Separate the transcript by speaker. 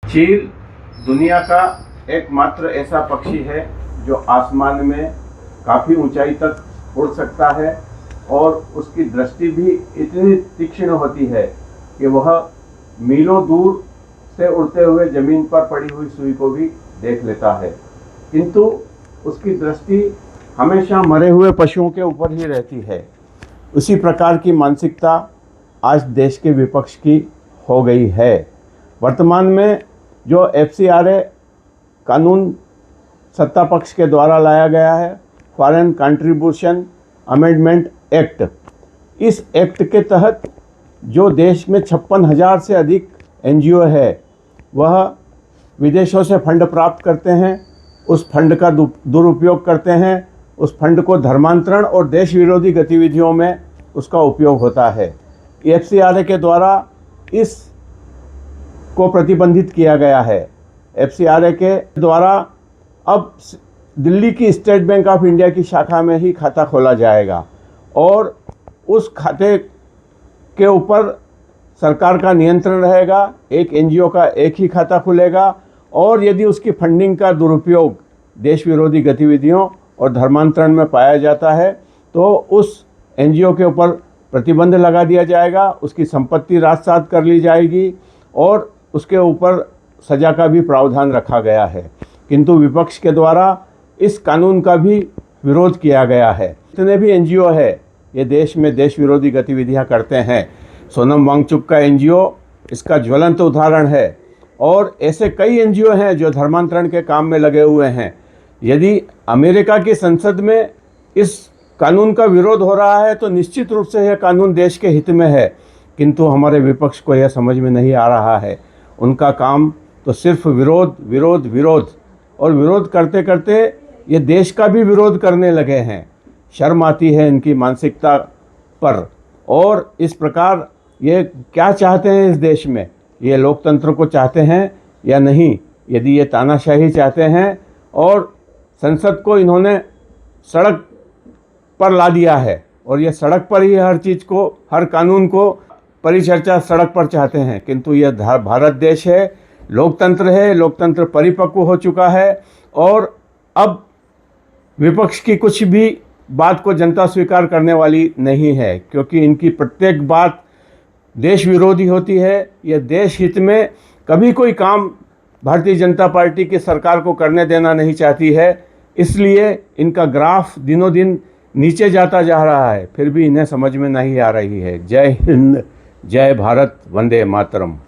Speaker 1: चील दुनिया का एकमात्र ऐसा पक्षी है जो आसमान में काफ़ी ऊंचाई तक उड़ सकता है और उसकी दृष्टि भी इतनी तीक्ष्ण होती है कि वह मीलों दूर से उड़ते हुए ज़मीन पर पड़ी हुई सुई को भी देख लेता है, किंतु उसकी दृष्टि हमेशा मरे हुए पशुओं के ऊपर ही रहती है। उसी प्रकार की मानसिकता आज देश के विपक्ष की हो गई है। वर्तमान में जो FCRA कानून सत्ता पक्ष के द्वारा लाया गया है, फॉरेन कंट्रीब्यूशन अमेंडमेंट एक्ट, इस एक्ट के तहत जो देश में 56,000 से अधिक NGO है वह विदेशों से फंड प्राप्त करते हैं, उस फंड का दुरुपयोग करते हैं, उस फंड को धर्मांतरण और देश विरोधी गतिविधियों में उसका उपयोग होता है। FCRA के द्वारा इस को प्रतिबंधित किया गया है। FCRA के द्वारा अब दिल्ली की स्टेट बैंक ऑफ इंडिया की शाखा में ही खाता खोला जाएगा और उस खाते के ऊपर सरकार का नियंत्रण रहेगा। एक NGO का एक ही खाता खुलेगा और यदि उसकी फंडिंग का दुरुपयोग देश विरोधी गतिविधियों और धर्मांतरण में पाया जाता है तो उस NGO के ऊपर प्रतिबंध लगा दिया जाएगा, उसकी संपत्ति राजसात कर ली जाएगी और उसके ऊपर सज़ा का भी प्रावधान रखा गया है। किंतु विपक्ष के द्वारा इस कानून का भी विरोध किया गया है। जितने भी NGO है ये देश में देश विरोधी गतिविधियां करते हैं। सोनम वांगचुक का NGO इसका ज्वलंत उदाहरण है और ऐसे कई NGO हैं जो धर्मांतरण के काम में लगे हुए हैं। यदि अमेरिका की संसद में इस कानून का विरोध हो रहा है तो निश्चित रूप से यह कानून देश के हित में है, किंतु हमारे विपक्ष को यह समझ में नहीं आ रहा है। उनका काम तो सिर्फ विरोध विरोध विरोध और विरोध करते करते ये देश का भी विरोध करने लगे हैं। शर्म आती है इनकी मानसिकता पर। और इस प्रकार ये क्या चाहते हैं इस देश में, ये लोकतंत्र को चाहते हैं या नहीं? यदि ये तानाशाही चाहते हैं और संसद को इन्होंने सड़क पर ला दिया है और ये सड़क पर ही हर चीज़ को, हर कानून को परिचर्चा सड़क पर चाहते हैं, किंतु यह भारत देश है, लोकतंत्र है, लोकतंत्र परिपक्व हो चुका है और अब विपक्ष की कुछ भी बात को जनता स्वीकार करने वाली नहीं है, क्योंकि इनकी प्रत्येक बात देश विरोधी होती है। यह देश हित में कभी कोई काम भारतीय जनता पार्टी की सरकार को करने देना नहीं चाहती है, इसलिए इनका ग्राफ दिनों दिन नीचे जाता जा रहा है, फिर भी इन्हें समझ में नहीं आ रही है। जय हिंद, जय भारत, वंदे मातरम।